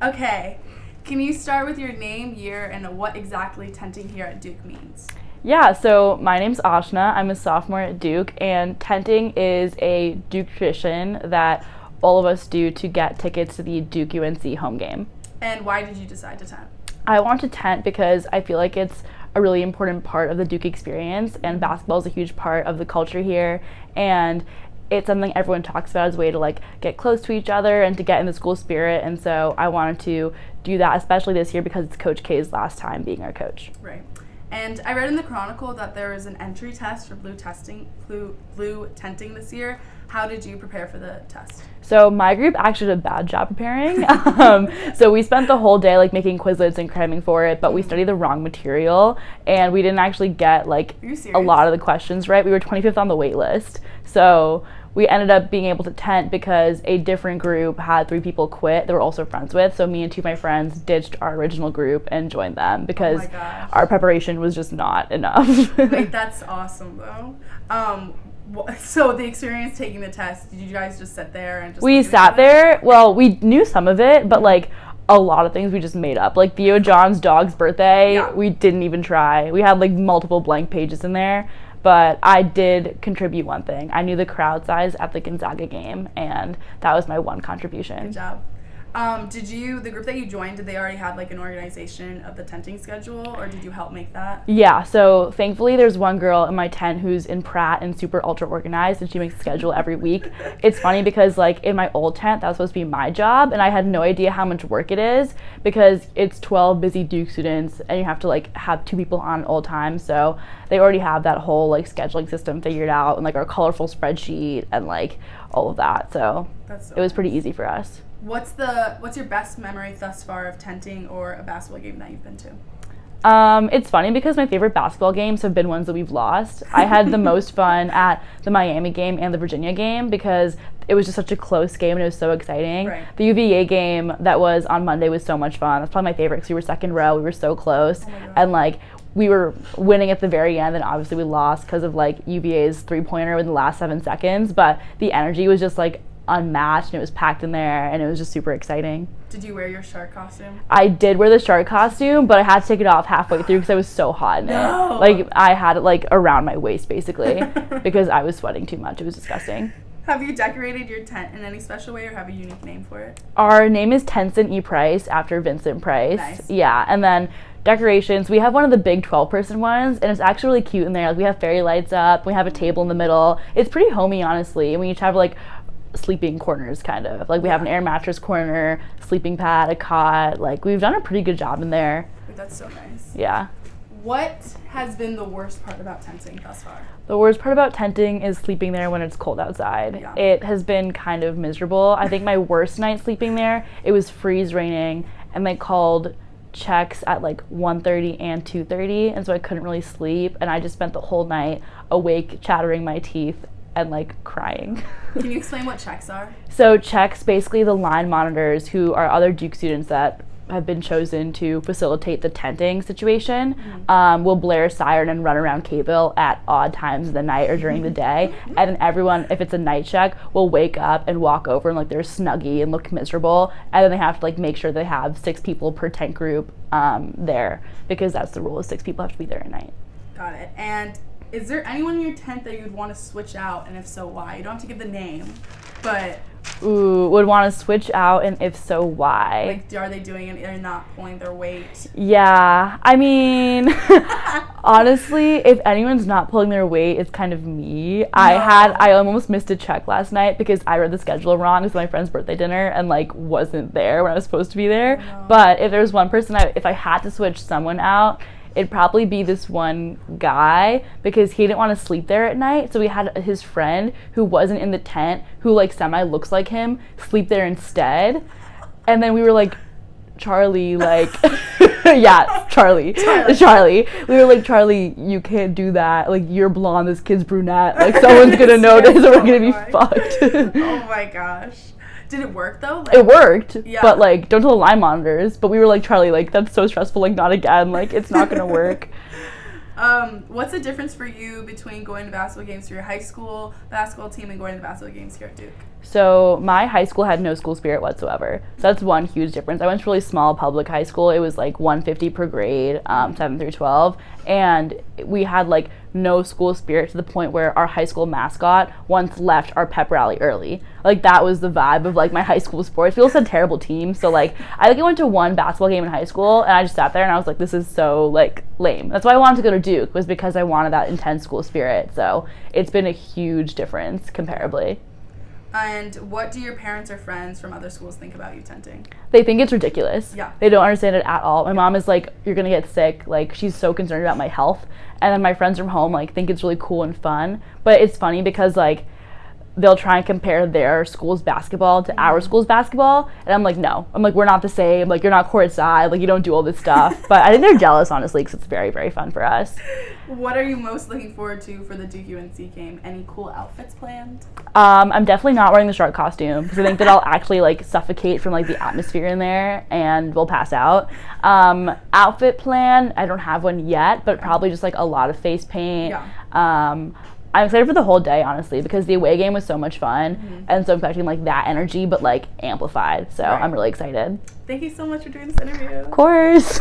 Okay. Can you start with your name, year, and what exactly tenting here at Duke means? Yeah, so my name's Ashna. I'm a sophomore at Duke, and tenting is a Duke tradition that all of us do to get tickets to the Duke UNC home game. And why did you decide to tent? I want to tent because I feel like it's a really important part of the Duke experience, and basketball is a huge part of the culture here, and it's something everyone talks about as a way to like get close to each other and to get in the school spirit. And so I wanted to do that, especially this year because it's Coach K's last time being our coach. Right. And I read in the Chronicle that there was an entry test for blue tenting this year. How did you prepare for the test? So my group actually did a bad job preparing. So we spent the whole day like making Quizlets and cramming for it, but we studied the wrong material and we didn't actually get like a lot of the questions right. We were 25th on the wait list. So we ended up being able to tent because a different group had 3 people quit that we're also friends with. So me and 2 of my friends ditched our original group and joined them because our preparation was just not enough. Wait, that's awesome though. So the experience taking the test, did you guys just sit there and just... We sat there. Well, we knew some of it, but like a lot of things we just made up. Like Theo John's dog's birthday, we didn't even try. We had like multiple blank pages in there. But I did contribute one thing. I knew the crowd size at the Gonzaga game, and that was my one contribution. Good job. The group that you joined, did they already have like an organization of the tenting schedule, or did you help make that? Yeah, so thankfully there's one girl in my tent who's in Pratt and super ultra organized, and she makes a schedule every week. It's funny because like in my old tent, that was supposed to be my job, and I had no idea how much work it is because it's 12 busy Duke students, and you have to like have 2 people on at all times. So they already have that whole like scheduling system figured out, and like our colorful spreadsheet and like all of that. So it was pretty easy for us. What's your best memory thus far of tenting or a basketball game that you've been to? It's funny because my favorite basketball games have been ones that we've lost. I had the most fun at the Miami game and the Virginia game because it was just such a close game and it was so exciting. Right. The UVA game that was on Monday was so much fun. That's probably my favorite because we were second row. We were so close. And like we were winning at the very end, and obviously we lost because of like UVA's 3-pointer in the last 7 seconds. But the energy was just like unmatched, and it was packed in there, and it was just super exciting. Did you wear your shark costume? I did wear the shark costume, but I had to take it off halfway through because I was so hot in it. Like I had it like around my waist basically because I was sweating too much. It was disgusting. Have you decorated your tent in any special way or have a unique name for it? Our name is Tenson E. Price after Vincent Price. Nice. Yeah, and then decorations, we have one of the big 12-person ones, and it's actually really cute in there. Like we have fairy lights up, we have a table in the middle. It's pretty homey, honestly, and we each have like sleeping corners kind of. Like we have an air mattress corner, sleeping pad, a cot. Like we've done a pretty good job in there. That's so nice. Yeah. What has been the worst part about tenting thus far? The worst part about tenting is sleeping there when it's cold outside. Yeah. It has been kind of miserable. I think my worst night sleeping there, it was freeze raining, and they called checks at like 1:30 and 2:30, and so I couldn't really sleep, and I just spent the whole night awake, chattering my teeth and like crying. Can you explain what checks are? So checks, basically the line monitors who are other Duke students that have been chosen to facilitate the tenting situation, will blare a siren and run around K-ville at odd times of the night or during the day, and then everyone, if it's a night check, will wake up and walk over and like they're snuggy and look miserable, and then they have to like make sure they have 6 people per tent group there, because that's the rule, is 6 people have to be there at night. Got it. And is there anyone in your tent that you'd want to switch out, and if so, why? You don't have to give the name, but... Ooh, would want to switch out, and if so, why? Like, are they doing it? They're not pulling their weight? Yeah, I mean, honestly, if anyone's not pulling their weight, it's kind of me. No. I almost missed a check last night because I read the schedule wrong. It was my friend's birthday dinner and like wasn't there when I was supposed to be there. No. But if there's one person, if I had to switch someone out, it'd probably be this one guy because he didn't want to sleep there at night. So we had his friend who wasn't in the tent, who like semi looks like him, sleep there instead. And then we were like, Charlie, like, yeah, Charlie. We were like, Charlie, you can't do that. Like, you're blonde, this kid's brunette. Like, someone's gonna notice and we're gonna be fucked. Oh my gosh. Did it work though? Like, it worked, yeah. But like, don't tell the line monitors. But we were like, Charlie, like, that's so stressful. Like, not again. Like, it's not gonna work. What's the difference for you between going to basketball games for your high school basketball team and going to basketball games here at Duke? So my high school had no school spirit whatsoever. So that's one huge difference. I went to really small public high school. It was like 150 per grade, 7 through 12. And we had like no school spirit to the point where our high school mascot once left our pep rally early. Like that was the vibe of like my high school sports. We also had terrible teams. So like I think I went to one basketball game in high school and I just sat there and I was like, this is so like lame. That's why I wanted to go to Duke, was because I wanted that intense school spirit. So it's been a huge difference comparably. And what do your parents or friends from other schools think about you tenting? They think it's ridiculous. Yeah. They don't understand it at all. My mom is like, you're gonna get sick. Like, she's so concerned about my health. And then my friends from home like think it's really cool and fun. But it's funny because like they'll try and compare their school's basketball to our school's basketball, and I'm like, no. I'm like, we're not the same. Like, you're not courtside. Like, you don't do all this stuff. But I think they're jealous, honestly, because it's very, very fun for us. What are you most looking forward to for the Duke UNC game? Any cool outfits planned? I'm definitely not wearing the shark costume because I think that I'll actually like suffocate from like the atmosphere in there and we'll pass out. Outfit plan, I don't have one yet, but probably just like a lot of face paint. Yeah. I'm excited for the whole day, honestly, because the away game was so much fun, and so I'm expecting like that energy, but like amplified. So Right. I'm really excited. Thank you so much for doing this interview. Of course.